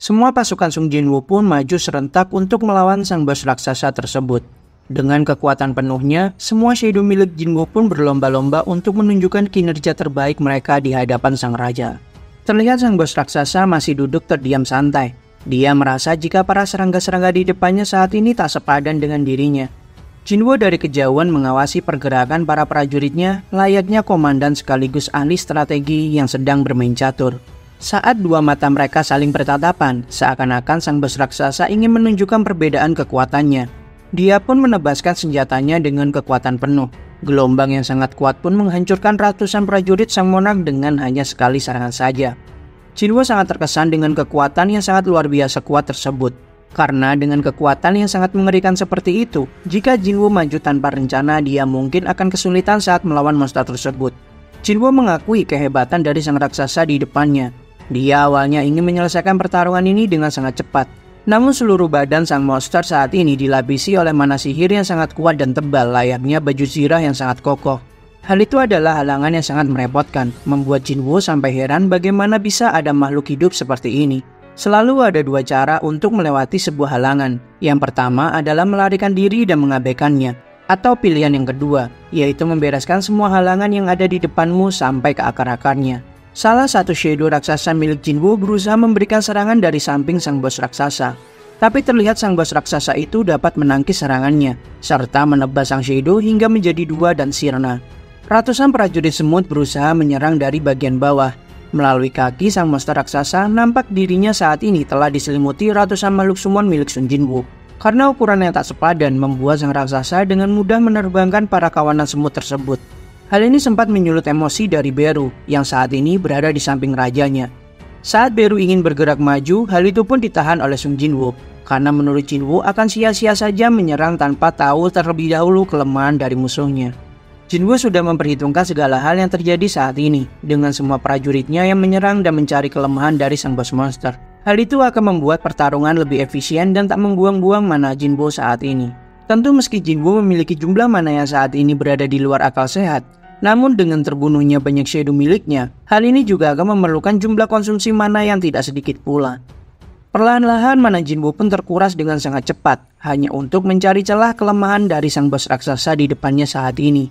Semua pasukan Sung Jinwoo pun maju serentak untuk melawan sang bos raksasa tersebut. Dengan kekuatan penuhnya, semua shadow milik Jinwoo pun berlomba-lomba untuk menunjukkan kinerja terbaik mereka di hadapan sang raja. Terlihat sang bos raksasa masih duduk terdiam santai. Dia merasa jika para serangga-serangga di depannya saat ini tak sepadan dengan dirinya. Jinwoo dari kejauhan mengawasi pergerakan para prajuritnya layaknya komandan sekaligus ahli strategi yang sedang bermain catur. Saat dua mata mereka saling bertatapan, seakan-akan sang bos raksasa ingin menunjukkan perbedaan kekuatannya. Dia pun menebaskan senjatanya dengan kekuatan penuh. Gelombang yang sangat kuat pun menghancurkan ratusan prajurit sang monark dengan hanya sekali serangan saja. Jinwoo sangat terkesan dengan kekuatan yang sangat luar biasa kuat tersebut. Karena dengan kekuatan yang sangat mengerikan seperti itu, jika Jinwoo maju tanpa rencana, dia mungkin akan kesulitan saat melawan monster tersebut. Jinwoo mengakui kehebatan dari sang raksasa di depannya. Dia awalnya ingin menyelesaikan pertarungan ini dengan sangat cepat. Namun seluruh badan sang monster saat ini dilapisi oleh mana sihir yang sangat kuat dan tebal layaknya baju zirah yang sangat kokoh. Hal itu adalah halangan yang sangat merepotkan, membuat Jinwoo sampai heran bagaimana bisa ada makhluk hidup seperti ini. Selalu ada dua cara untuk melewati sebuah halangan. Yang pertama adalah melarikan diri dan mengabaikannya. Atau pilihan yang kedua, yaitu membereskan semua halangan yang ada di depanmu sampai ke akar-akarnya. Salah satu shadow raksasa milik Jinwoo berusaha memberikan serangan dari samping sang bos raksasa. Tapi terlihat sang bos raksasa itu dapat menangkis serangannya, serta menebas sang shadow hingga menjadi dua dan sirna. Ratusan prajurit semut berusaha menyerang dari bagian bawah. Melalui kaki sang monster raksasa, nampak dirinya saat ini telah diselimuti ratusan makhluk summon milik Sung Jinwoo. Karena ukuran yang tak sepadan membuat sang raksasa dengan mudah menerbangkan para kawanan semut tersebut. Hal ini sempat menyulut emosi dari Beru yang saat ini berada di samping rajanya. Saat Beru ingin bergerak maju, hal itu pun ditahan oleh Sung Jinwoo. Karena menurut Jinwoo akan sia-sia saja menyerang tanpa tahu terlebih dahulu kelemahan dari musuhnya. Jinwoo sudah memperhitungkan segala hal yang terjadi saat ini dengan semua prajuritnya yang menyerang dan mencari kelemahan dari sang bos monster. Hal itu akan membuat pertarungan lebih efisien dan tak membuang-buang mana Jinwoo saat ini. Tentu meski Jinwoo memiliki jumlah mana yang saat ini berada di luar akal sehat, namun dengan terbunuhnya banyak shadow miliknya, hal ini juga akan memerlukan jumlah konsumsi mana yang tidak sedikit pula. Perlahan-lahan mana Jinwoo pun terkuras dengan sangat cepat, hanya untuk mencari celah kelemahan dari sang bos raksasa di depannya saat ini.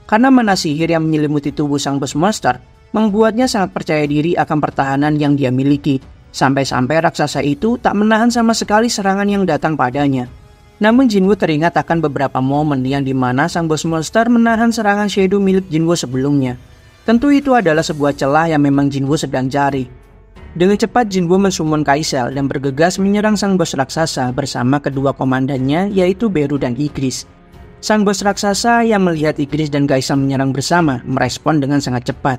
Karena mana sihir yang menyelimuti tubuh sang bos monster, membuatnya sangat percaya diri akan pertahanan yang dia miliki, sampai-sampai raksasa itu tak menahan sama sekali serangan yang datang padanya. Namun Jinwoo teringat akan beberapa momen yang dimana sang bos monster menahan serangan shadow milik Jinwoo sebelumnya. Tentu itu adalah sebuah celah yang memang Jinwoo sedang cari. Dengan cepat Jinwoo mensummon Kaisel dan bergegas menyerang sang bos raksasa bersama kedua komandannya yaitu Beru dan Igris. Sang bos raksasa yang melihat Igris dan Kaisel menyerang bersama merespon dengan sangat cepat.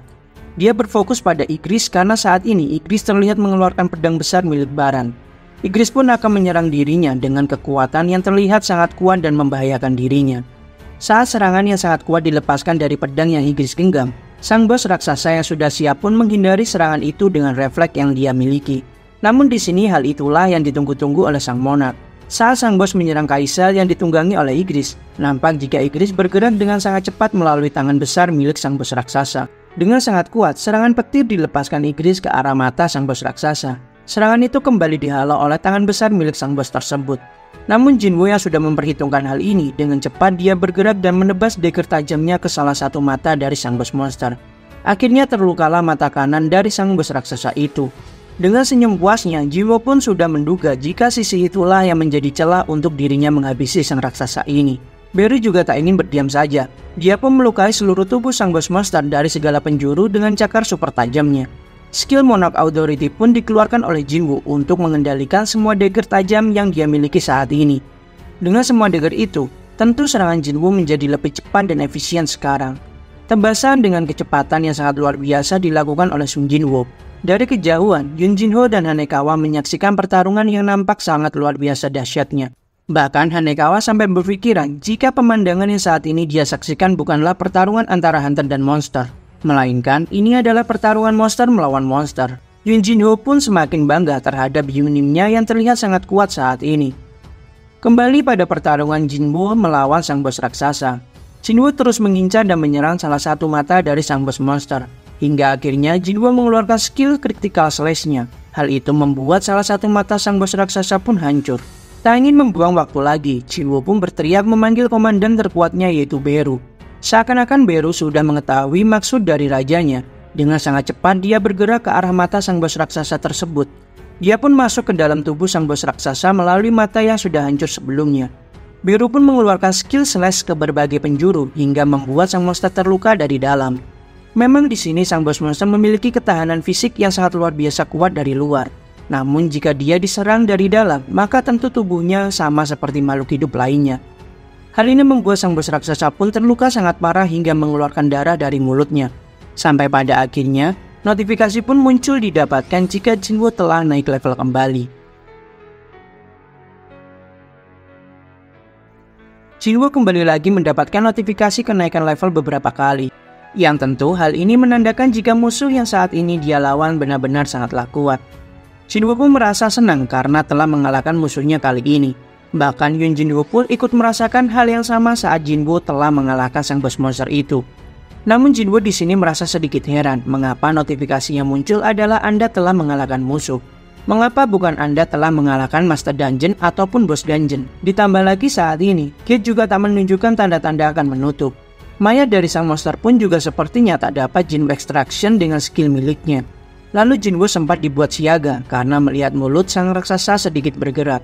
Dia berfokus pada Igris karena saat ini Igris terlihat mengeluarkan pedang besar milik Baran. Igris pun akan menyerang dirinya dengan kekuatan yang terlihat sangat kuat dan membahayakan dirinya. Saat serangan yang sangat kuat dilepaskan dari pedang yang Igris genggam, sang bos raksasa yang sudah siap pun menghindari serangan itu dengan refleks yang dia miliki. Namun di sini hal itulah yang ditunggu-tunggu oleh sang monark. Saat sang bos menyerang Kaisel yang ditunggangi oleh Igris, nampak jika Igris bergerak dengan sangat cepat melalui tangan besar milik sang bos raksasa. Dengan sangat kuat, serangan petir dilepaskan Igris ke arah mata sang bos raksasa. Serangan itu kembali dihalau oleh tangan besar milik sang bos tersebut. Namun Jinwoo yang sudah memperhitungkan hal ini, dengan cepat dia bergerak dan menebas dagger tajamnya ke salah satu mata dari sang bos monster. Akhirnya terlukalah mata kanan dari sang bos raksasa itu. Dengan senyum puasnya, Jinwoo pun sudah menduga jika sisi itulah yang menjadi celah untuk dirinya menghabisi sang raksasa ini. Beru juga tak ingin berdiam saja. Dia pun melukai seluruh tubuh sang bos monster dari segala penjuru dengan cakar super tajamnya. Skill Monarch Authority pun dikeluarkan oleh Jinwoo untuk mengendalikan semua dagger tajam yang dia miliki saat ini. Dengan semua dagger itu, tentu serangan Jinwoo menjadi lebih cepat dan efisien sekarang. Tebasan dengan kecepatan yang sangat luar biasa dilakukan oleh Sung Jinwoo. Dari kejauhan, Yun Jinho dan Hanekawa menyaksikan pertarungan yang nampak sangat luar biasa dahsyatnya. Bahkan Hanekawa sampai berpikiran jika pemandangan yang saat ini dia saksikan bukanlah pertarungan antara hunter dan monster, melainkan ini adalah pertarungan monster melawan monster. Yun Jinho pun semakin bangga terhadap Yunimnya yang terlihat sangat kuat saat ini. Kembali pada pertarungan Jinwoo melawan sang bos raksasa. Jinwoo terus mengincar dan menyerang salah satu mata dari sang bos monster. Hingga akhirnya Jinwoo mengeluarkan skill critical slash-nya. Hal itu membuat salah satu mata sang bos raksasa pun hancur. Tak ingin membuang waktu lagi, Jinwoo pun berteriak memanggil komandan terkuatnya yaitu Beru. Seakan-akan Beru sudah mengetahui maksud dari rajanya. Dengan sangat cepat dia bergerak ke arah mata sang bos raksasa tersebut. Dia pun masuk ke dalam tubuh sang bos raksasa melalui mata yang sudah hancur sebelumnya. Beru pun mengeluarkan skill slash ke berbagai penjuru hingga membuat sang monster terluka dari dalam. Memang di sini sang bos monster memiliki ketahanan fisik yang sangat luar biasa kuat dari luar. Namun jika dia diserang dari dalam, maka tentu tubuhnya sama seperti makhluk hidup lainnya. Hal ini membuat sang bos raksasa pun terluka sangat parah hingga mengeluarkan darah dari mulutnya. Sampai pada akhirnya, notifikasi pun muncul didapatkan jika Jinwoo telah naik level kembali. Jinwoo kembali lagi mendapatkan notifikasi kenaikan level beberapa kali. Yang tentu hal ini menandakan jika musuh yang saat ini dia lawan benar-benar sangatlah kuat. Jinwoo pun merasa senang karena telah mengalahkan musuhnya kali ini. Bahkan Yun Jinwoo pun ikut merasakan hal yang sama saat Jinwoo telah mengalahkan sang bos monster itu. Namun Jinwoo di sini merasa sedikit heran mengapa notifikasi yang muncul adalah Anda telah mengalahkan musuh. Mengapa bukan Anda telah mengalahkan Master Dungeon ataupun Boss Dungeon? Ditambah lagi saat ini, Gate juga tak menunjukkan tanda-tanda akan menutup. Mayat dari sang monster pun juga sepertinya tak dapat Jinwoo extraction dengan skill miliknya. Lalu Jinwoo sempat dibuat siaga karena melihat mulut sang raksasa sedikit bergerak.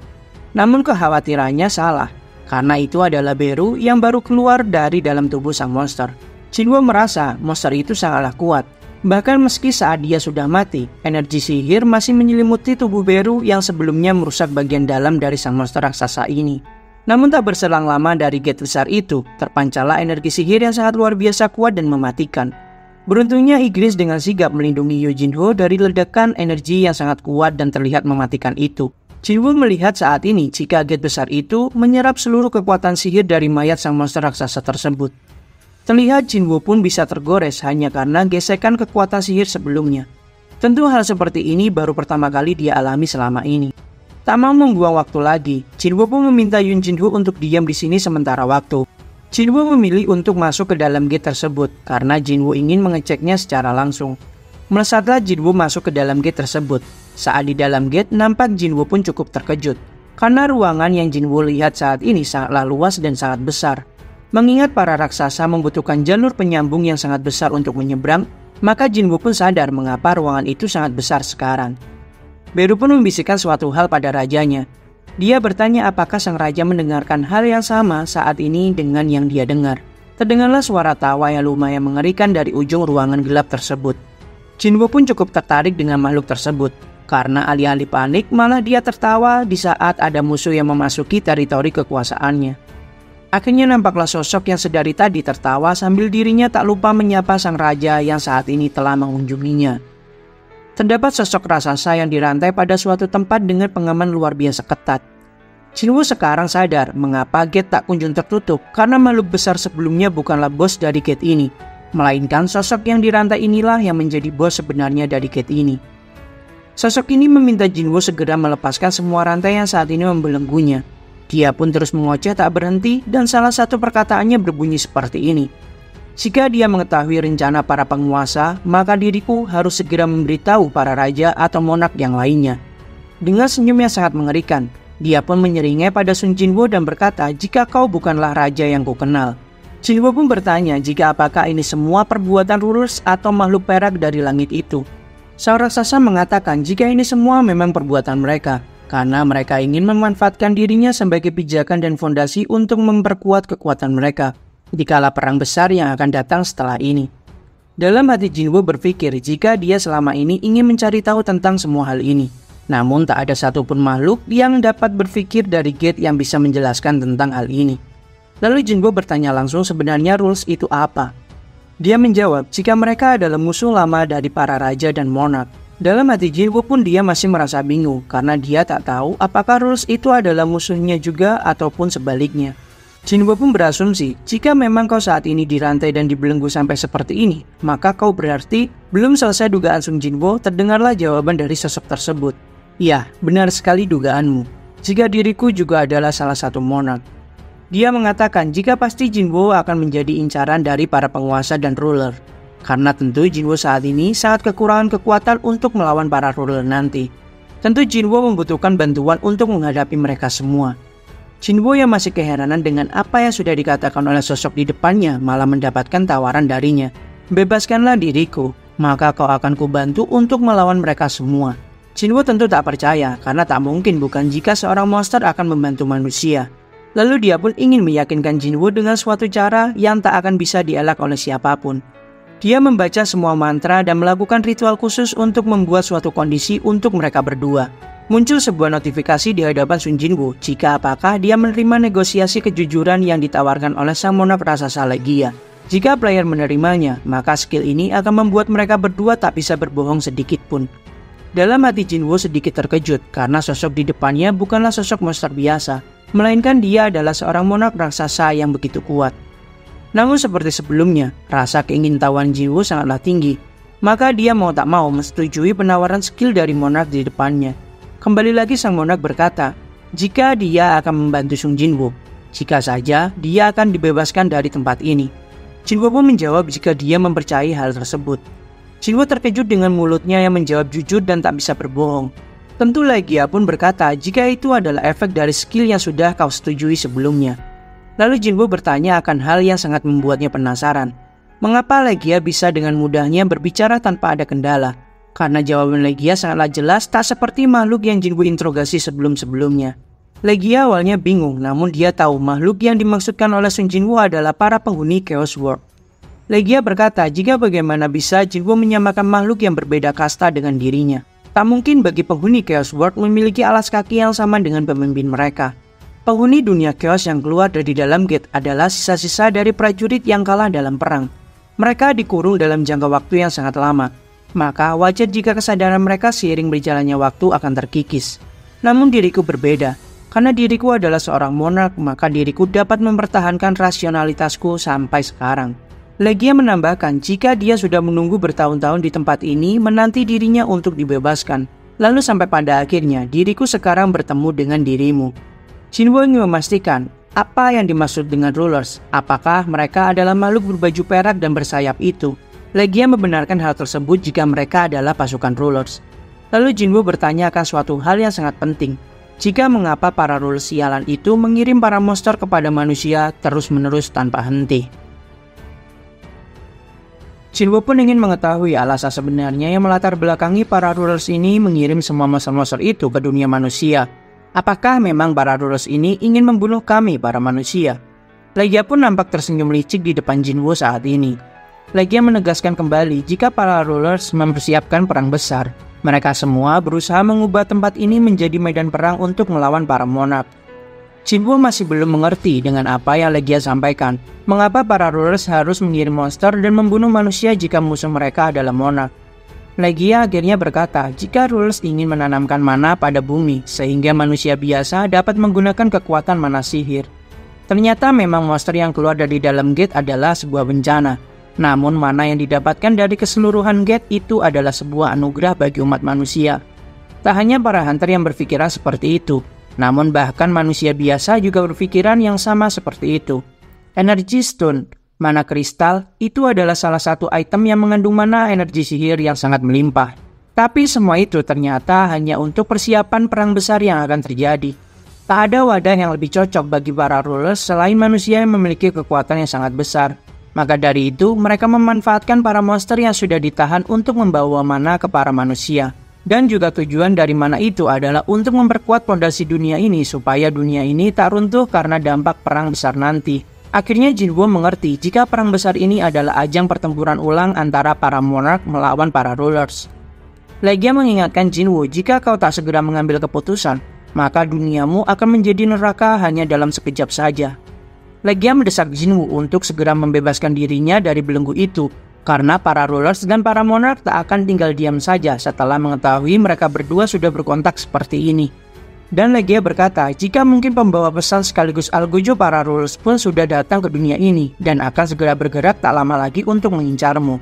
Namun kekhawatirannya salah, karena itu adalah Beru yang baru keluar dari dalam tubuh sang monster. Jinwoo merasa monster itu sangatlah kuat. Bahkan meski saat dia sudah mati, energi sihir masih menyelimuti tubuh Beru yang sebelumnya merusak bagian dalam dari sang monster raksasa ini. Namun tak berselang lama dari gate besar itu, terpancarlah energi sihir yang sangat luar biasa kuat dan mematikan. Beruntungnya Igris dengan sigap melindungi Yoo Jinho dari ledakan energi yang sangat kuat dan terlihat mematikan itu. Jinwoo melihat saat ini jika gate besar itu menyerap seluruh kekuatan sihir dari mayat sang monster raksasa tersebut. Terlihat Jinwoo pun bisa tergores hanya karena gesekan kekuatan sihir sebelumnya. Tentu hal seperti ini baru pertama kali dia alami selama ini. Tak mau membuang waktu lagi, Jinwoo pun meminta Yun Jinho untuk diam di sini sementara waktu. Jinwoo memilih untuk masuk ke dalam gate tersebut karena Jinwoo ingin mengeceknya secara langsung. Melesatlah Jinwoo masuk ke dalam gate tersebut. Saat di dalam gate, nampak Jinwoo pun cukup terkejut karena ruangan yang Jinwoo lihat saat ini sangatlah luas dan sangat besar. Mengingat para raksasa membutuhkan jalur penyambung yang sangat besar untuk menyeberang, maka Jinwoo pun sadar mengapa ruangan itu sangat besar sekarang. Beru pun membisikkan suatu hal pada rajanya. Dia bertanya apakah sang raja mendengarkan hal yang sama saat ini dengan yang dia dengar. Terdengarlah suara tawa yang lumayan mengerikan dari ujung ruangan gelap tersebut. Jinwoo pun cukup tertarik dengan makhluk tersebut. Karena alih-alih panik, malah dia tertawa di saat ada musuh yang memasuki teritori kekuasaannya. Akhirnya nampaklah sosok yang sedari tadi tertawa sambil dirinya tak lupa menyapa sang raja yang saat ini telah mengunjunginya. Terdapat sosok raksasa yang dirantai pada suatu tempat dengan pengaman luar biasa ketat. Jinwoo sekarang sadar mengapa gate tak kunjung tertutup karena makhluk besar sebelumnya bukanlah bos dari gate ini, melainkan sosok yang dirantai inilah yang menjadi bos sebenarnya dari gate ini. Sosok ini meminta Jinwoo segera melepaskan semua rantai yang saat ini membelenggunya. Dia pun terus mengoceh tak berhenti dan salah satu perkataannya berbunyi seperti ini. Jika dia mengetahui rencana para penguasa, maka diriku harus segera memberitahu para raja atau monark yang lainnya. Dengan senyum yang sangat mengerikan, dia pun menyeringai pada Sun Jinwoo dan berkata jika kau bukanlah raja yang kukenal. Jinwoo pun bertanya jika apakah ini semua perbuatan rulers atau makhluk perak dari langit itu. Sang raksasa mengatakan jika ini semua memang perbuatan mereka, karena mereka ingin memanfaatkan dirinya sebagai pijakan dan fondasi untuk memperkuat kekuatan mereka dikala perang besar yang akan datang setelah ini. Dalam hati Jinwoo berpikir jika dia selama ini ingin mencari tahu tentang semua hal ini. Namun tak ada satupun makhluk yang dapat berpikir dari gate yang bisa menjelaskan tentang hal ini. Lalu Jinwoo bertanya langsung sebenarnya rules itu apa. Dia menjawab jika mereka adalah musuh lama dari para raja dan monark. Dalam hati Jinwoo pun dia masih merasa bingung karena dia tak tahu apakah rules itu adalah musuhnya juga ataupun sebaliknya. Jinwoo pun berasumsi jika memang kau saat ini dirantai dan dibelenggu sampai seperti ini, maka kau berarti belum selesai dugaan Sun Jinwoo. Terdengarlah jawaban dari sosok tersebut. Ya, benar sekali dugaanmu. Jika diriku juga adalah salah satu monark. Dia mengatakan jika pasti Jinwoo akan menjadi incaran dari para penguasa dan ruler. karena tentu Jinwoo saat ini sangat kekurangan kekuatan untuk melawan para ruler nanti. Tentu Jinwoo membutuhkan bantuan untuk menghadapi mereka semua. Jinwoo yang masih keheranan dengan apa yang sudah dikatakan oleh sosok di depannya malah mendapatkan tawaran darinya. Bebaskanlah diriku, maka kau akan kubantu untuk melawan mereka semua. Jinwoo tentu tak percaya karena tak mungkin bukan jika seorang monster akan membantu manusia. Lalu dia pun ingin meyakinkan Jinwoo dengan suatu cara yang tak akan bisa dielak oleh siapapun. Dia membaca semua mantra dan melakukan ritual khusus untuk membuat suatu kondisi untuk mereka berdua. Muncul sebuah notifikasi di hadapan Sun Jinwoo jika apakah dia menerima negosiasi kejujuran yang ditawarkan oleh sang monark raksasa Legia. Jika player menerimanya, maka skill ini akan membuat mereka berdua tak bisa berbohong sedikit pun. Dalam hati Jinwoo sedikit terkejut karena sosok di depannya bukanlah sosok monster biasa, melainkan dia adalah seorang monark raksasa yang begitu kuat. Namun seperti sebelumnya, rasa keingintahuan Jinwoo sangatlah tinggi, maka dia mau tak mau menyetujui penawaran skill dari monark di depannya. Kembali lagi sang monark berkata, jika dia akan membantu Sung Jinwoo, jika saja dia akan dibebaskan dari tempat ini. Jinwoo pun menjawab jika dia mempercayai hal tersebut. Jinwoo terkejut dengan mulutnya yang menjawab jujur dan tak bisa berbohong. Tentu Legia pun berkata jika itu adalah efek dari skill yang sudah kau setujui sebelumnya. Lalu Jinwoo bertanya akan hal yang sangat membuatnya penasaran. Mengapa Legia bisa dengan mudahnya berbicara tanpa ada kendala? Karena jawaban Legia sangatlah jelas tak seperti makhluk yang Jinwoo interogasi sebelum-sebelumnya. Legia awalnya bingung, namun dia tahu makhluk yang dimaksudkan oleh Sun Jinwoo adalah para penghuni Chaos World. Legia berkata jika bagaimana bisa Jinwoo menyamakan makhluk yang berbeda kasta dengan dirinya. Tak mungkin bagi penghuni Chaos World memiliki alas kaki yang sama dengan pemimpin mereka. Penghuni dunia Chaos yang keluar dari dalam gate adalah sisa-sisa dari prajurit yang kalah dalam perang. Mereka dikurung dalam jangka waktu yang sangat lama. Maka wajar jika kesadaran mereka seiring berjalannya waktu akan terkikis. Namun diriku berbeda. Karena diriku adalah seorang monark, maka diriku dapat mempertahankan rasionalitasku sampai sekarang. Legia menambahkan jika dia sudah menunggu bertahun-tahun di tempat ini menanti dirinya untuk dibebaskan. Lalu sampai pada akhirnya diriku sekarang bertemu dengan dirimu. Jinwoo ingin memastikan apa yang dimaksud dengan rulers. Apakah mereka adalah makhluk berbaju perak dan bersayap itu? Legia membenarkan hal tersebut jika mereka adalah pasukan rulers. Lalu Jinwoo bertanya akan suatu hal yang sangat penting. Jika mengapa para rulers sialan itu mengirim para monster kepada manusia terus-menerus tanpa henti. Jinwoo pun ingin mengetahui alasan sebenarnya yang melatar belakangi para rulers ini mengirim semua monster-monster itu ke dunia manusia. Apakah memang para rulers ini ingin membunuh kami para manusia? Legia pun nampak tersenyum licik di depan Jinwoo saat ini. Legia menegaskan kembali jika para rulers mempersiapkan perang besar. Mereka semua berusaha mengubah tempat ini menjadi medan perang untuk melawan para monark. Jinwoo masih belum mengerti dengan apa yang Legia sampaikan. Mengapa para rulers harus mengirim monster dan membunuh manusia jika musuh mereka adalah monark? Legia akhirnya berkata jika rulers ingin menanamkan mana pada bumi sehingga manusia biasa dapat menggunakan kekuatan mana sihir. Ternyata memang monster yang keluar dari dalam gate adalah sebuah bencana. Namun mana yang didapatkan dari keseluruhan gate itu adalah sebuah anugerah bagi umat manusia. Tak hanya para hunter yang berpikiran seperti itu, namun bahkan manusia biasa juga berpikiran yang sama seperti itu. Energy Stone, mana kristal, itu adalah salah satu item yang mengandung mana energi sihir yang sangat melimpah. Tapi semua itu ternyata hanya untuk persiapan perang besar yang akan terjadi. Tak ada wadah yang lebih cocok bagi para rulers selain manusia yang memiliki kekuatan yang sangat besar. Maka dari itu, mereka memanfaatkan para monster yang sudah ditahan untuk membawa mana ke para manusia. Dan juga tujuan dari mana itu adalah untuk memperkuat fondasi dunia ini supaya dunia ini tak runtuh karena dampak perang besar nanti. Akhirnya Jinwoo mengerti jika perang besar ini adalah ajang pertempuran ulang antara para monark melawan para rulers. Legia mengingatkan Jinwoo jika kau tak segera mengambil keputusan, maka duniamu akan menjadi neraka hanya dalam sekejap saja. Legia mendesak Jinwoo untuk segera membebaskan dirinya dari belenggu itu, karena para rulers dan para monark tak akan tinggal diam saja setelah mengetahui mereka berdua sudah berkontak seperti ini. Dan Legia berkata jika mungkin pembawa pesan sekaligus algojo para rulers pun sudah datang ke dunia ini dan akan segera bergerak tak lama lagi untuk mengincarmu.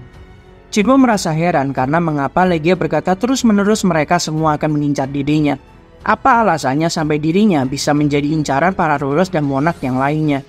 Jinwoo merasa heran karena mengapa Legia berkata terus-menerus mereka semua akan mengincar dirinya. Apa alasannya sampai dirinya bisa menjadi incaran para rulers dan monark yang lainnya?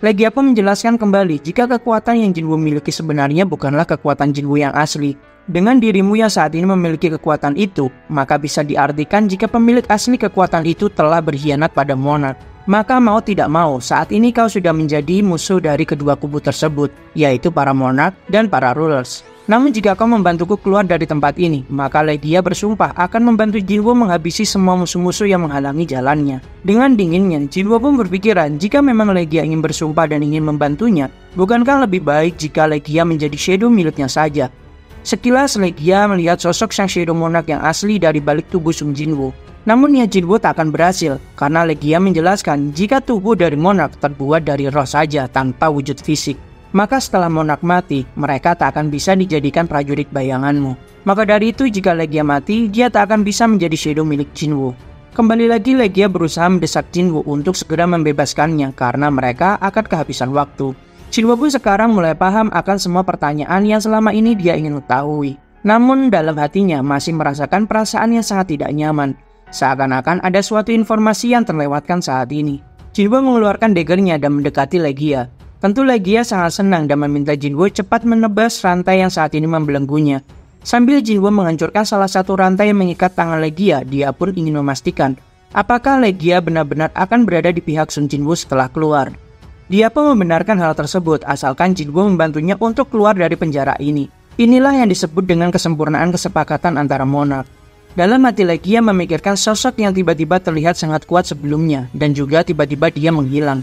Legia pun menjelaskan kembali jika kekuatan yang Jinwoo miliki sebenarnya bukanlah kekuatan Jinwoo yang asli. Dengan dirimu yang saat ini memiliki kekuatan itu, maka bisa diartikan jika pemilik asli kekuatan itu telah berkhianat pada Monarch. Maka mau tidak mau, saat ini kau sudah menjadi musuh dari kedua kubu tersebut, yaitu para Monarch dan para Rulers. Namun jika kau membantuku keluar dari tempat ini, maka Legia bersumpah akan membantu Jinwoo menghabisi semua musuh-musuh yang menghalangi jalannya. Dengan dinginnya, Jinwoo pun berpikiran jika memang Legia ingin bersumpah dan ingin membantunya, bukankah lebih baik jika Legia menjadi shadow miliknya saja? Sekilas Legia melihat sosok sang Shadow Monarch yang asli dari balik tubuh Sung Jinwoo. Namun niat Jinwoo tak akan berhasil, karena Legia menjelaskan jika tubuh dari Monarch terbuat dari roh saja tanpa wujud fisik. Maka setelah Monarch mati, mereka tak akan bisa dijadikan prajurit bayanganmu. Maka dari itu jika Legia mati, dia tak akan bisa menjadi shadow milik Jinwoo. Kembali lagi Legia berusaha mendesak Jinwoo untuk segera membebaskannya karena mereka akan kehabisan waktu. Jinwoo pun sekarang mulai paham akan semua pertanyaan yang selama ini dia ingin ketahui. Namun dalam hatinya masih merasakan perasaan yang sangat tidak nyaman. Seakan-akan ada suatu informasi yang terlewatkan saat ini. Jinwoo mengeluarkan daggernya dan mendekati Legia. Tentu Legia sangat senang dan meminta Jinwoo cepat menebas rantai yang saat ini membelenggunya. Sambil Jinwoo menghancurkan salah satu rantai yang mengikat tangan Legia, dia pun ingin memastikan apakah Legia benar-benar akan berada di pihak Sung Jinwoo setelah keluar. Dia pun membenarkan hal tersebut asalkan Jinwoo membantunya untuk keluar dari penjara ini. Inilah yang disebut dengan kesempurnaan kesepakatan antara Monarch. Dalam hati Legia memikirkan sosok yang tiba-tiba terlihat sangat kuat sebelumnya dan juga tiba-tiba dia menghilang.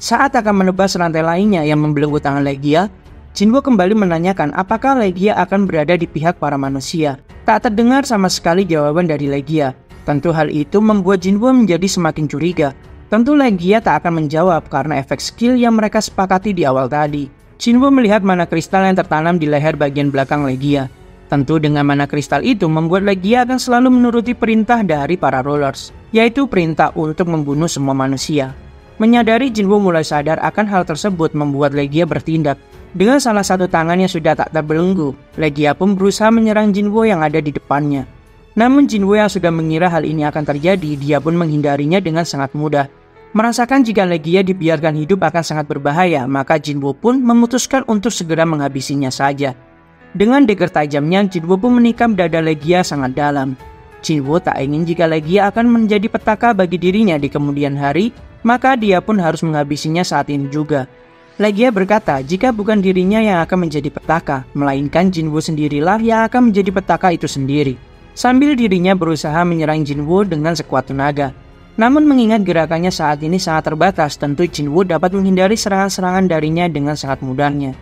Saat akan menebas rantai lainnya yang membelenggu tangan Legia, Jinwoo kembali menanyakan apakah Legia akan berada di pihak para manusia. Tak terdengar sama sekali jawaban dari Legia. Tentu hal itu membuat Jinwoo menjadi semakin curiga. Tentu Legia tak akan menjawab karena efek skill yang mereka sepakati di awal tadi. Jinwoo melihat mana kristal yang tertanam di leher bagian belakang Legia. Tentu dengan mana kristal itu membuat Legia akan selalu menuruti perintah dari para Rulers, yaitu perintah untuk membunuh semua manusia. Menyadari Jinwoo mulai sadar akan hal tersebut membuat Legia bertindak. Dengan salah satu tangan yang sudah tak terbelenggu, Legia pun berusaha menyerang Jinwoo yang ada di depannya. Namun Jinwoo yang sudah mengira hal ini akan terjadi, dia pun menghindarinya dengan sangat mudah. Merasakan jika Legia dibiarkan hidup akan sangat berbahaya, maka Jinwoo pun memutuskan untuk segera menghabisinya saja. Dengan dagger tajamnya, Jinwoo pun menikam dada Legia sangat dalam. Jinwoo tak ingin jika Legia akan menjadi petaka bagi dirinya di kemudian hari, maka dia pun harus menghabisinya saat ini juga. Legia berkata jika bukan dirinya yang akan menjadi petaka, melainkan Jinwoo sendirilah yang akan menjadi petaka itu sendiri. Sambil dirinya berusaha menyerang Jinwoo dengan sekuat tenaga. Namun mengingat gerakannya saat ini sangat terbatas, tentu Jinwoo dapat menghindari serangan-serangan darinya dengan sangat mudahnya.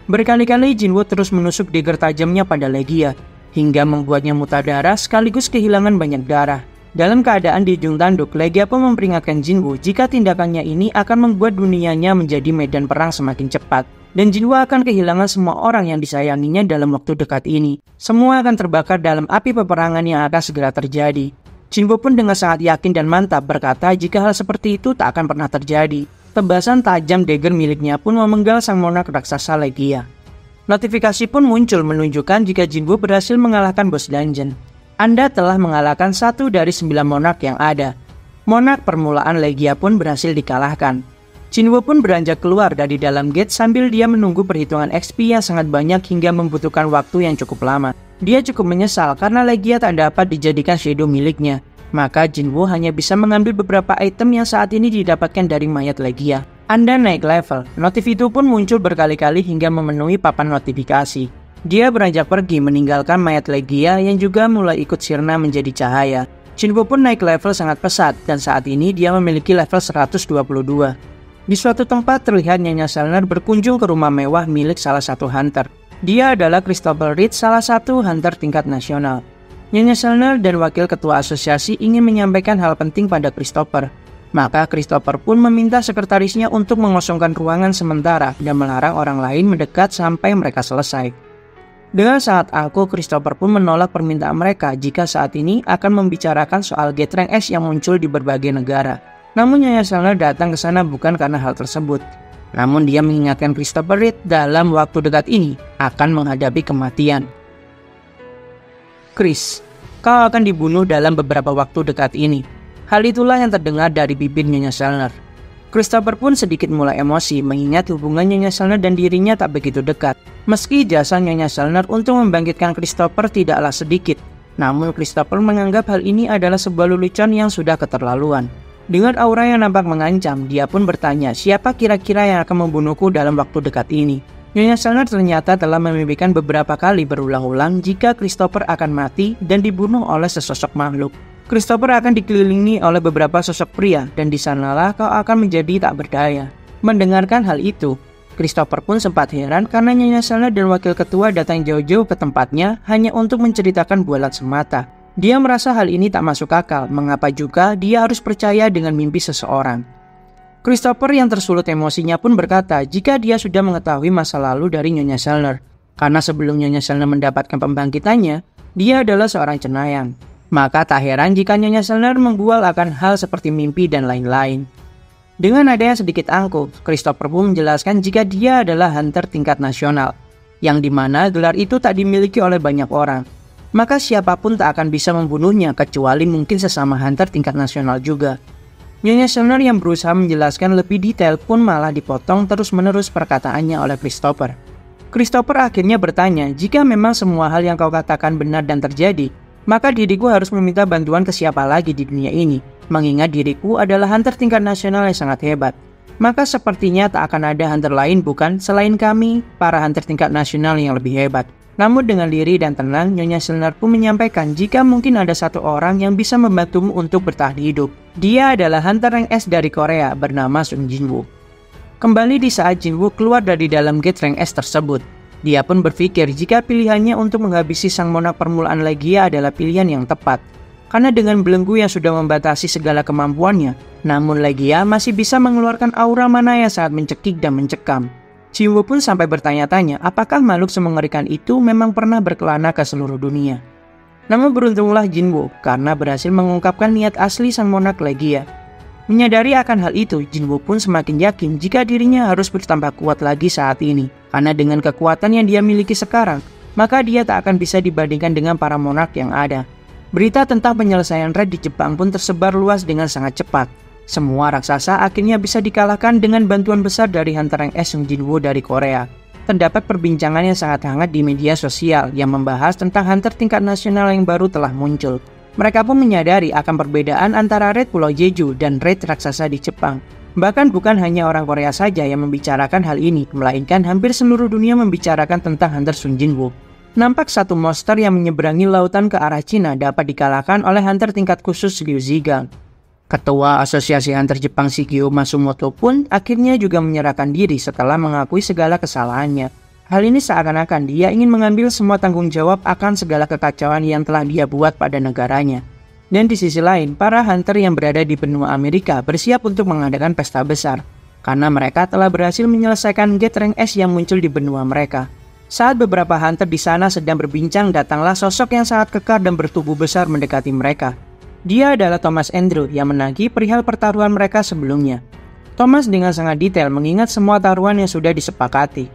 Berkali-kali Jinwoo terus menusuk dagger tajamnya pada Legia, hingga membuatnya muntah darah sekaligus kehilangan banyak darah. Dalam keadaan di ujung tanduk, Legia pun memperingatkan Jinwoo jika tindakannya ini akan membuat dunianya menjadi medan perang semakin cepat. Dan Jinwoo akan kehilangan semua orang yang disayanginya dalam waktu dekat ini. Semua akan terbakar dalam api peperangan yang akan segera terjadi. Jinwoo pun dengan sangat yakin dan mantap berkata jika hal seperti itu tak akan pernah terjadi. Tebasan tajam dagger miliknya pun memenggal sang monark raksasa Legia. Notifikasi pun muncul menunjukkan jika Jinwoo berhasil mengalahkan bos dungeon. Anda telah mengalahkan 1 dari 9 monark yang ada. Monark permulaan Legia pun berhasil dikalahkan. Jinwoo pun beranjak keluar dari dalam gate sambil dia menunggu perhitungan XP yang sangat banyak hingga membutuhkan waktu yang cukup lama. Dia cukup menyesal karena Legia tak dapat dijadikan shadow miliknya. Maka Jinwoo hanya bisa mengambil beberapa item yang saat ini didapatkan dari mayat Legia. Anda naik level. Notif itu pun muncul berkali-kali hingga memenuhi papan notifikasi. Dia beranjak pergi meninggalkan mayat Legia yang juga mulai ikut sirna menjadi cahaya. Jinwoo pun naik level sangat pesat dan saat ini dia memiliki level 122. Di suatu tempat terlihat Nyonya Selner berkunjung ke rumah mewah milik salah satu hunter. Dia adalah Christopher Reed, salah satu hunter tingkat nasional. Nyonya Selner dan wakil ketua asosiasi ingin menyampaikan hal penting pada Christopher. Maka Christopher pun meminta sekretarisnya untuk mengosongkan ruangan sementara dan melarang orang lain mendekat sampai mereka selesai. Dengan sangat angkuh, Christopher pun menolak permintaan mereka jika saat ini akan membicarakan soal gate rank S yang muncul di berbagai negara. Namun Nyonya Selner datang ke sana bukan karena hal tersebut. Namun dia mengingatkan Christopher Reed dalam waktu dekat ini akan menghadapi kematian. Chris, kau akan dibunuh dalam beberapa waktu dekat ini. Hal itulah yang terdengar dari bibir Nyonya Selner. Christopher pun sedikit mulai emosi mengingat hubungan Nyonya Selner dan dirinya tak begitu dekat. Meski jasa Nyonya Selner untuk membangkitkan Christopher tidaklah sedikit, namun Christopher menganggap hal ini adalah sebuah lelucon yang sudah keterlaluan. Dengan aura yang nampak mengancam, dia pun bertanya siapa kira-kira yang akan membunuhku dalam waktu dekat ini. Nyonya Selner ternyata telah memimpikan beberapa kali berulang-ulang jika Christopher akan mati dan dibunuh oleh sesosok makhluk. Christopher akan dikelilingi oleh beberapa sosok pria dan di sanalah kau akan menjadi tak berdaya. Mendengarkan hal itu, Christopher pun sempat heran karena Nyonya Selner dan wakil ketua datang jauh-jauh ke tempatnya hanya untuk menceritakan bualan semata. Dia merasa hal ini tak masuk akal, mengapa juga dia harus percaya dengan mimpi seseorang. Christopher yang tersulut emosinya pun berkata jika dia sudah mengetahui masa lalu dari Nyonya Selner. Karena sebelum Nyonya Selner mendapatkan pembangkitannya, dia adalah seorang cenayang. Maka tak heran jika Nyonya Selner membual akan hal seperti mimpi dan lain-lain. Dengan adanya sedikit angkuh, Christopher pun menjelaskan jika dia adalah hunter tingkat nasional, yang dimana gelar itu tak dimiliki oleh banyak orang. Maka siapapun tak akan bisa membunuhnya kecuali mungkin sesama hunter tingkat nasional juga. Nyonya Selner yang berusaha menjelaskan lebih detail pun malah dipotong terus-menerus perkataannya oleh Christopher. Christopher akhirnya bertanya jika memang semua hal yang kau katakan benar dan terjadi, maka diriku harus meminta bantuan ke siapa lagi di dunia ini, mengingat diriku adalah hunter tingkat nasional yang sangat hebat. Maka sepertinya tak akan ada hunter lain bukan selain kami, para hunter tingkat nasional yang lebih hebat. Namun dengan diri dan tenang, Nyonya Selner pun menyampaikan jika mungkin ada satu orang yang bisa membantumu untuk bertahan hidup. Dia adalah hunter rank S dari Korea bernama Sung Jinwoo. Kembali di saat Jinwoo keluar dari dalam gate rank S tersebut. Dia pun berpikir jika pilihannya untuk menghabisi sang monark permulaan Legia adalah pilihan yang tepat. Karena dengan belenggu yang sudah membatasi segala kemampuannya, namun Legia masih bisa mengeluarkan aura mana yang sangat mencekik dan mencekam. Jinwoo pun sampai bertanya-tanya apakah makhluk semengerikan itu memang pernah berkelana ke seluruh dunia. Namun beruntunglah Jinwoo karena berhasil mengungkapkan niat asli sang monark Legia. Menyadari akan hal itu, Jinwoo pun semakin yakin jika dirinya harus bertambah kuat lagi saat ini. Karena dengan kekuatan yang dia miliki sekarang, maka dia tak akan bisa dibandingkan dengan para monark yang ada. Berita tentang penyelesaian raid di Jepang pun tersebar luas dengan sangat cepat. Semua raksasa akhirnya bisa dikalahkan dengan bantuan besar dari hunter rank S Sung Jinwoo dari Korea. Terdapat perbincangan yang sangat hangat di media sosial yang membahas tentang hunter tingkat nasional yang baru telah muncul. Mereka pun menyadari akan perbedaan antara raid Pulau Jeju dan raid raksasa di Jepang. Bahkan bukan hanya orang Korea saja yang membicarakan hal ini, melainkan hampir seluruh dunia membicarakan tentang hunter Sung Jinwoo. Nampak satu monster yang menyeberangi lautan ke arah Cina dapat dikalahkan oleh hunter tingkat khusus Liu Zigang. Ketua Asosiasi Hunter Jepang Shigeo Matsumoto pun akhirnya juga menyerahkan diri setelah mengakui segala kesalahannya. Hal ini seakan-akan dia ingin mengambil semua tanggung jawab akan segala kekacauan yang telah dia buat pada negaranya. Dan di sisi lain, para hunter yang berada di benua Amerika bersiap untuk mengadakan pesta besar, karena mereka telah berhasil menyelesaikan gate rank S yang muncul di benua mereka. Saat beberapa hunter di sana sedang berbincang, datanglah sosok yang sangat kekar dan bertubuh besar mendekati mereka. Dia adalah Thomas Andrew yang menagih perihal pertaruhan mereka sebelumnya. Thomas dengan sangat detail mengingat semua taruhan yang sudah disepakati.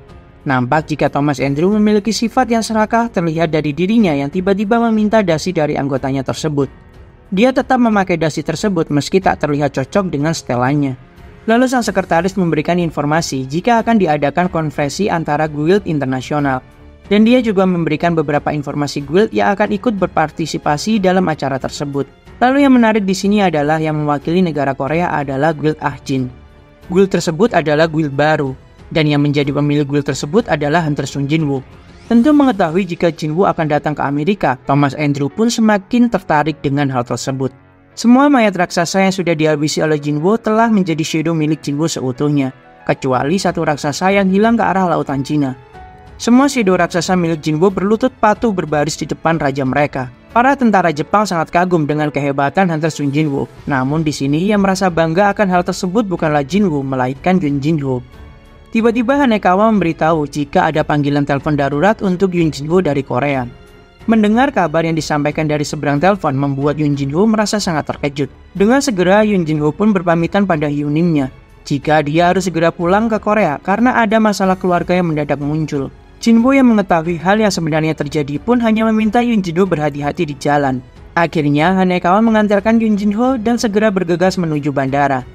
Nampak jika Thomas Andrew memiliki sifat yang serakah terlihat dari dirinya yang tiba-tiba meminta dasi dari anggotanya tersebut. Dia tetap memakai dasi tersebut meski tak terlihat cocok dengan setelannya. Lalu sang sekretaris memberikan informasi jika akan diadakan konferensi antara guild internasional. Dan dia juga memberikan beberapa informasi guild yang akan ikut berpartisipasi dalam acara tersebut. Lalu yang menarik di sini adalah yang mewakili negara Korea adalah guild Ahjin. Guild tersebut adalah guild baru. Dan yang menjadi pemilik guild tersebut adalah hunter Sung Jinwoo. Tentu mengetahui jika Jinwoo akan datang ke Amerika, Thomas Andrew pun semakin tertarik dengan hal tersebut. Semua mayat raksasa yang sudah dihabisi oleh Jinwoo telah menjadi shadow milik Jinwoo seutuhnya, kecuali satu raksasa yang hilang ke arah lautan Cina. Semua shadow raksasa milik Jinwoo berlutut patuh berbaris di depan raja mereka. Para tentara Jepang sangat kagum dengan kehebatan hunter Sung Jinwoo. Namun di sini yang merasa bangga akan hal tersebut bukanlah Jinwoo, melainkan Yun Jinho. Tiba-tiba Hanekawa memberitahu jika ada panggilan telepon darurat untuk Yun Jinho dari Korea. Mendengar kabar yang disampaikan dari seberang telepon membuat Yun Jinho merasa sangat terkejut. Dengan segera Yun Jinho pun berpamitan pada Hyunimnya jika dia harus segera pulang ke Korea karena ada masalah keluarga yang mendadak muncul. Jinwoo yang mengetahui hal yang sebenarnya terjadi pun hanya meminta Yun Jinho berhati-hati di jalan. Akhirnya Hanekawa mengantarkan Yun Jinho dan segera bergegas menuju bandara.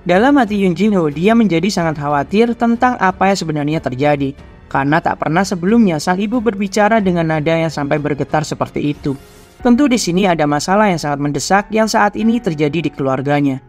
Dalam hati Yun Jinho, dia menjadi sangat khawatir tentang apa yang sebenarnya terjadi. Karena tak pernah sebelumnya sang ibu berbicara dengan nada yang sampai bergetar seperti itu. Tentu di sini ada masalah yang sangat mendesak yang saat ini terjadi di keluarganya.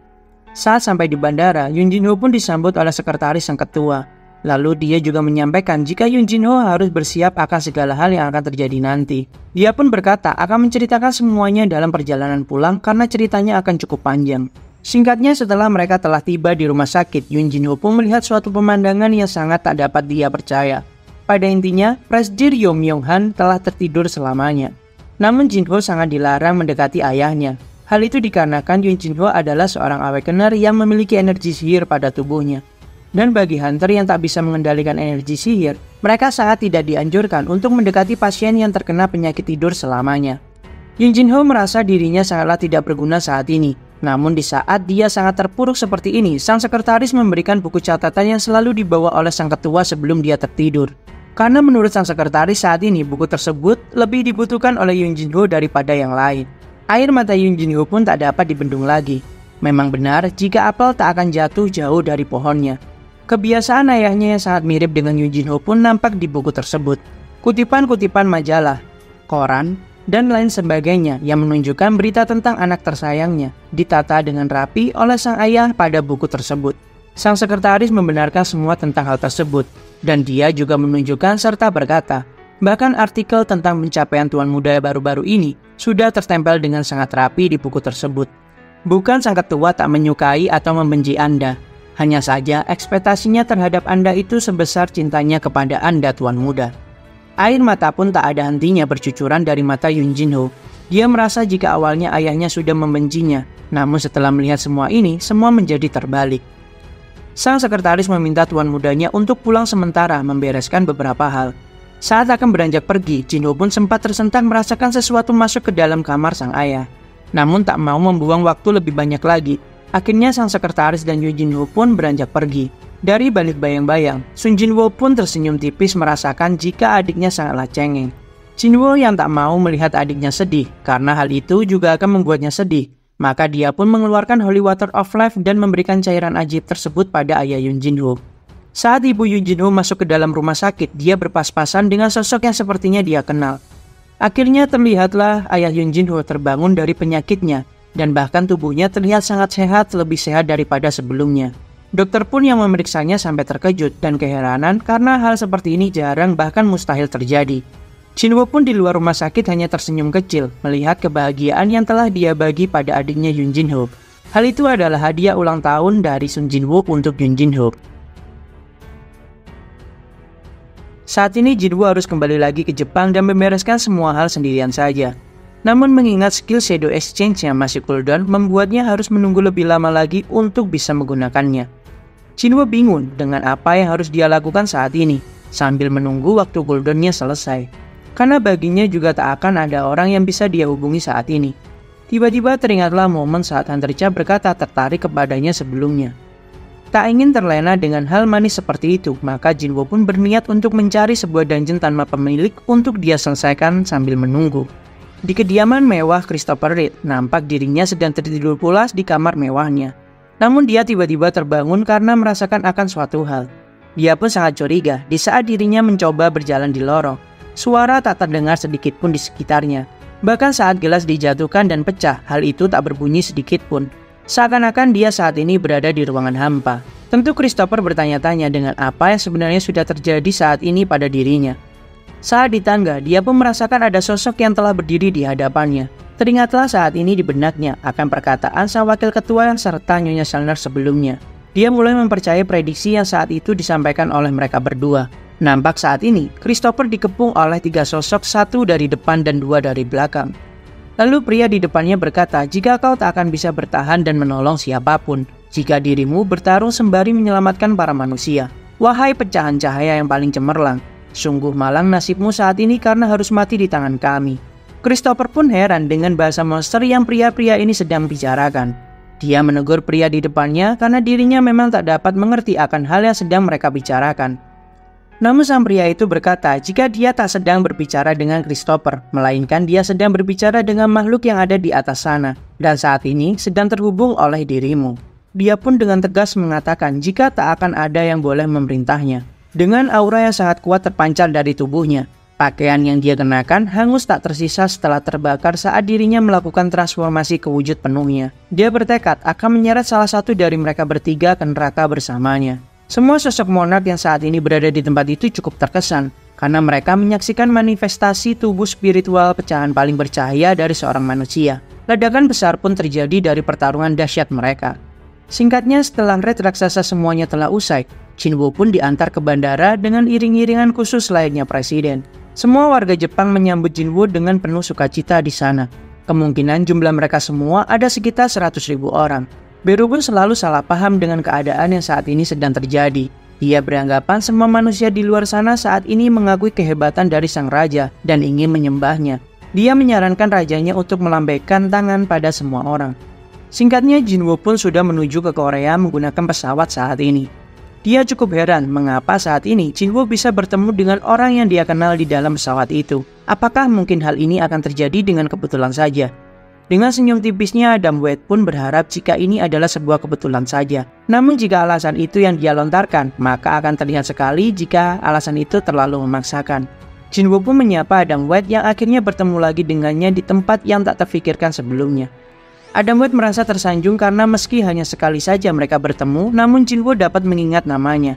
Saat sampai di bandara, Yun Jinho pun disambut oleh sekretaris sang ketua. Lalu dia juga menyampaikan jika Yun Jinho harus bersiap akan segala hal yang akan terjadi nanti. Dia pun berkata akan menceritakan semuanya dalam perjalanan pulang karena ceritanya akan cukup panjang. Singkatnya, setelah mereka telah tiba di rumah sakit, Yun Jinho pun melihat suatu pemandangan yang sangat tak dapat dia percaya. Pada intinya, Presdir Yo Myung Han telah tertidur selamanya. Namun Jinho sangat dilarang mendekati ayahnya. Hal itu dikarenakan Yun Jinho adalah seorang awakener yang memiliki energi sihir pada tubuhnya. Dan bagi hunter yang tak bisa mengendalikan energi sihir, mereka sangat tidak dianjurkan untuk mendekati pasien yang terkena penyakit tidur selamanya. Yun Jinho merasa dirinya sangatlah tidak berguna saat ini. Namun di saat dia sangat terpuruk seperti ini, sang sekretaris memberikan buku catatan yang selalu dibawa oleh sang ketua sebelum dia tertidur. Karena menurut sang sekretaris saat ini buku tersebut lebih dibutuhkan oleh Yun Jinho daripada yang lain. Air mata Yun Jinho pun tak dapat dibendung lagi. Memang benar jika apel tak akan jatuh jauh dari pohonnya. Kebiasaan ayahnya yang sangat mirip dengan Yun Jinho pun nampak di buku tersebut. Kutipan-kutipan majalah, koran, dan lain sebagainya yang menunjukkan berita tentang anak tersayangnya ditata dengan rapi oleh sang ayah pada buku tersebut. Sang sekretaris membenarkan semua tentang hal tersebut, dan dia juga menunjukkan serta berkata, bahkan artikel tentang pencapaian Tuan Muda baru-baru ini sudah tertempel dengan sangat rapi di buku tersebut. Bukan sang ketua tak menyukai atau membenci Anda, hanya saja ekspektasinya terhadap Anda itu sebesar cintanya kepada Anda Tuan Muda. Air mata pun tak ada hentinya bercucuran dari mata Yun Jinho. Dia merasa jika awalnya ayahnya sudah membencinya, namun setelah melihat semua ini, semua menjadi terbalik. Sang sekretaris meminta tuan mudanya untuk pulang sementara membereskan beberapa hal. Saat akan beranjak pergi, Jinho pun sempat tersentak merasakan sesuatu masuk ke dalam kamar sang ayah. Namun tak mau membuang waktu lebih banyak lagi. Akhirnya sang sekretaris dan Yun Jinho pun beranjak pergi. Dari balik bayang-bayang, Sun Jinwo pun tersenyum tipis merasakan jika adiknya sangatlah cengeng. Jinwo yang tak mau melihat adiknya sedih, karena hal itu juga akan membuatnya sedih. Maka dia pun mengeluarkan Holy Water of Life dan memberikan cairan ajaib tersebut pada ayah Yun Jinho. Saat ibu Yun Jinho masuk ke dalam rumah sakit, dia berpas-pasan dengan sosok yang sepertinya dia kenal. Akhirnya terlihatlah ayah Yun Jinho terbangun dari penyakitnya, dan bahkan tubuhnya terlihat sangat sehat, lebih sehat daripada sebelumnya. Dokter pun yang memeriksanya sampai terkejut dan keheranan karena hal seperti ini jarang bahkan mustahil terjadi. Jinwo pun di luar rumah sakit hanya tersenyum kecil melihat kebahagiaan yang telah dia bagi pada adiknya Yun Jinho. Hal itu adalah hadiah ulang tahun dari Sun Jinwo untuk Yun Jinho. Saat ini Jinwo harus kembali lagi ke Jepang dan membereskan semua hal sendirian saja. Namun mengingat skill Shadow Exchange yang masih cooldown membuatnya harus menunggu lebih lama lagi untuk bisa menggunakannya. Jinwo bingung dengan apa yang harus dia lakukan saat ini sambil menunggu waktu cooldownnya selesai. Karena baginya juga tak akan ada orang yang bisa dia hubungi saat ini. Tiba-tiba teringatlah momen saat Hunter Cha berkata tertarik kepadanya sebelumnya. Tak ingin terlena dengan hal manis seperti itu, maka Jinwo pun berniat untuk mencari sebuah dungeon tanpa pemilik untuk dia selesaikan sambil menunggu. Di kediaman mewah Christopher Reed, nampak dirinya sedang tertidur pulas di kamar mewahnya. Namun dia tiba-tiba terbangun karena merasakan akan suatu hal. Dia pun sangat curiga di saat dirinya mencoba berjalan di lorong. Suara tak terdengar sedikit pun di sekitarnya. Bahkan saat gelas dijatuhkan dan pecah, hal itu tak berbunyi sedikit pun. Seakan-akan dia saat ini berada di ruangan hampa. Tentu Christopher bertanya-tanya dengan apa yang sebenarnya sudah terjadi saat ini pada dirinya. Saat di tangga, dia pun merasakan ada sosok yang telah berdiri di hadapannya. Teringatlah saat ini di benaknya akan perkataan sang wakil ketua yang serta Nyonya Selner sebelumnya. Dia mulai mempercayai prediksi yang saat itu disampaikan oleh mereka berdua. Nampak saat ini, Christopher dikepung oleh 3 sosok, 1 dari depan dan 2 dari belakang. Lalu pria di depannya berkata, jika kau tak akan bisa bertahan dan menolong siapapun, jika dirimu bertarung sembari menyelamatkan para manusia. Wahai pecahan cahaya yang paling cemerlang, sungguh malang nasibmu saat ini karena harus mati di tangan kami. Christopher pun heran dengan bahasa monster yang pria-pria ini sedang bicarakan. Dia menegur pria di depannya karena dirinya memang tak dapat mengerti akan hal yang sedang mereka bicarakan. Namun sang pria itu berkata jika dia tak sedang berbicara dengan Christopher, melainkan dia sedang berbicara dengan makhluk yang ada di atas sana, dan saat ini sedang terhubung oleh dirimu. Dia pun dengan tegas mengatakan jika tak akan ada yang boleh memerintahnya. Dengan aura yang sangat kuat terpancar dari tubuhnya, pakaian yang dia kenakan hangus tak tersisa setelah terbakar saat dirinya melakukan transformasi ke wujud penuhnya. Dia bertekad akan menyeret salah satu dari mereka bertiga ke neraka bersamanya. Semua sosok monark yang saat ini berada di tempat itu cukup terkesan, karena mereka menyaksikan manifestasi tubuh spiritual pecahan paling bercahaya dari seorang manusia. Ledakan besar pun terjadi dari pertarungan dahsyat mereka. Singkatnya, setelah raid raksasa semuanya telah usai, Jinwoo pun diantar ke bandara dengan iring-iringan khusus layaknya presiden. Semua warga Jepang menyambut Jinwoo dengan penuh sukacita di sana. Kemungkinan jumlah mereka semua ada sekitar 100.000 orang. Beru pun selalu salah paham dengan keadaan yang saat ini sedang terjadi. Dia beranggapan semua manusia di luar sana saat ini mengakui kehebatan dari sang raja dan ingin menyembahnya. Dia menyarankan rajanya untuk melambaikan tangan pada semua orang. Singkatnya, Jinwoo pun sudah menuju ke Korea menggunakan pesawat saat ini. Dia cukup heran mengapa saat ini Jinwoo bisa bertemu dengan orang yang dia kenal di dalam pesawat itu. Apakah mungkin hal ini akan terjadi dengan kebetulan saja? Dengan senyum tipisnya, Adam Wade pun berharap jika ini adalah sebuah kebetulan saja. Namun jika alasan itu yang dia lontarkan, maka akan terlihat sekali jika alasan itu terlalu memaksakan. Jinwoo pun menyapa Adam Wade yang akhirnya bertemu lagi dengannya di tempat yang tak terfikirkan sebelumnya. Adam Wade merasa tersanjung karena meski hanya sekali saja mereka bertemu, namun Jinwoo dapat mengingat namanya.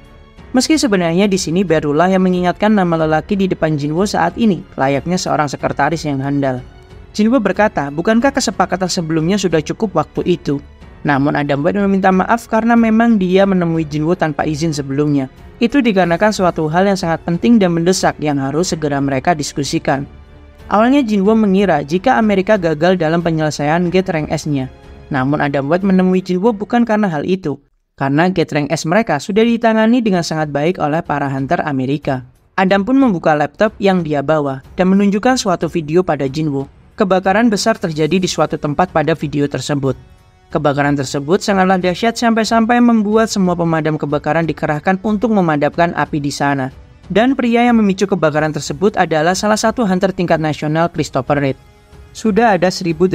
Meski sebenarnya di sini Berullah yang mengingatkan nama lelaki di depan Jinwoo saat ini, layaknya seorang sekretaris yang handal. Jinwoo berkata, bukankah kesepakatan sebelumnya sudah cukup waktu itu? Namun Adam Wade meminta maaf karena memang dia menemui Jinwoo tanpa izin sebelumnya. Itu dikarenakan suatu hal yang sangat penting dan mendesak yang harus segera mereka diskusikan. Awalnya Jinwoo mengira jika Amerika gagal dalam penyelesaian Gate Rank S-nya. Namun Adam Wade menemui Jinwoo bukan karena hal itu, karena Gate Rank S mereka sudah ditangani dengan sangat baik oleh para hunter Amerika. Adam pun membuka laptop yang dia bawa dan menunjukkan suatu video pada Jinwoo. Kebakaran besar terjadi di suatu tempat pada video tersebut. Kebakaran tersebut sangatlah dahsyat sampai-sampai membuat semua pemadam kebakaran dikerahkan untuk memadamkan api di sana. Dan pria yang memicu kebakaran tersebut adalah salah satu hunter tingkat nasional, Christopher Reid. Sudah ada 1.800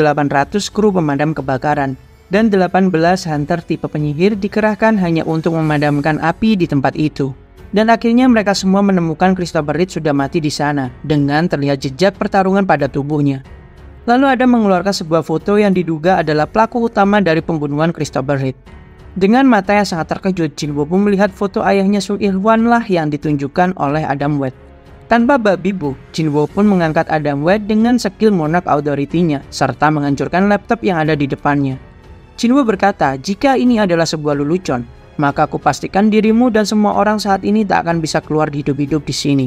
kru pemadam kebakaran, dan 18 hunter tipe penyihir dikerahkan hanya untuk memadamkan api di tempat itu. Dan akhirnya mereka semua menemukan Christopher Reid sudah mati di sana, dengan terlihat jejak pertarungan pada tubuhnya. Lalu Adam mengeluarkan sebuah foto yang diduga adalah pelaku utama dari pembunuhan Christopher Reid. Dengan mata yang sangat terkejut, Jinwoo pun melihat foto ayahnya Sung Il-hwan lah yang ditunjukkan oleh Adam Wade. Tanpa babi bu, Jinwoo pun mengangkat Adam Wade dengan skill Monarch Authority-nya, serta menghancurkan laptop yang ada di depannya. Jinwoo berkata, jika ini adalah sebuah lelucon, maka aku pastikan dirimu dan semua orang saat ini tak akan bisa keluar hidup-hidup di sini.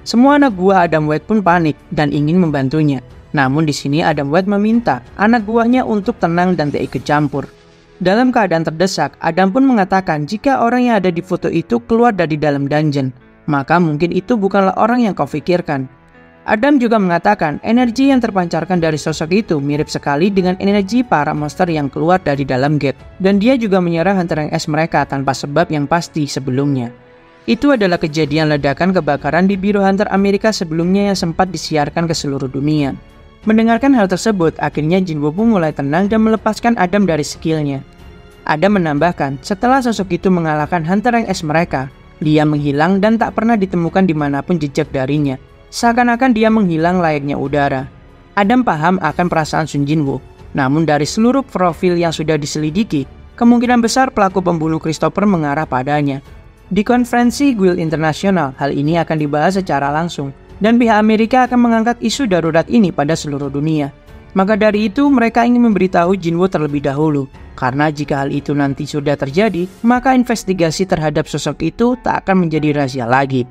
Semua anak buah Adam Wade pun panik dan ingin membantunya. Namun di sini Adam Wade meminta anak buahnya untuk tenang dan tak ikut campur. Dalam keadaan terdesak, Adam pun mengatakan jika orang yang ada di foto itu keluar dari dalam dungeon, maka mungkin itu bukanlah orang yang kau pikirkan. Adam juga mengatakan energi yang terpancarkan dari sosok itu mirip sekali dengan energi para monster yang keluar dari dalam gate. Dan dia juga menyerang hunter yang S mereka tanpa sebab yang pasti sebelumnya. Itu adalah kejadian ledakan kebakaran di Biro Hunter Amerika sebelumnya yang sempat disiarkan ke seluruh dunia. Mendengarkan hal tersebut, akhirnya Jinwoo pun mulai tenang dan melepaskan Adam dari skillnya. Adam menambahkan, setelah sosok itu mengalahkan hunter yang S mereka, dia menghilang dan tak pernah ditemukan dimanapun jejak darinya. Seakan-akan dia menghilang layaknya udara. Adam paham akan perasaan Sun Jinwoo, namun dari seluruh profil yang sudah diselidiki, kemungkinan besar pelaku pembunuh Christopher mengarah padanya. Di konferensi Guild Internasional, hal ini akan dibahas secara langsung. Dan pihak Amerika akan mengangkat isu darurat ini pada seluruh dunia. Maka dari itu mereka ingin memberitahu Jinwoo terlebih dahulu. Karena jika hal itu nanti sudah terjadi, maka investigasi terhadap sosok itu tak akan menjadi rahasia lagi.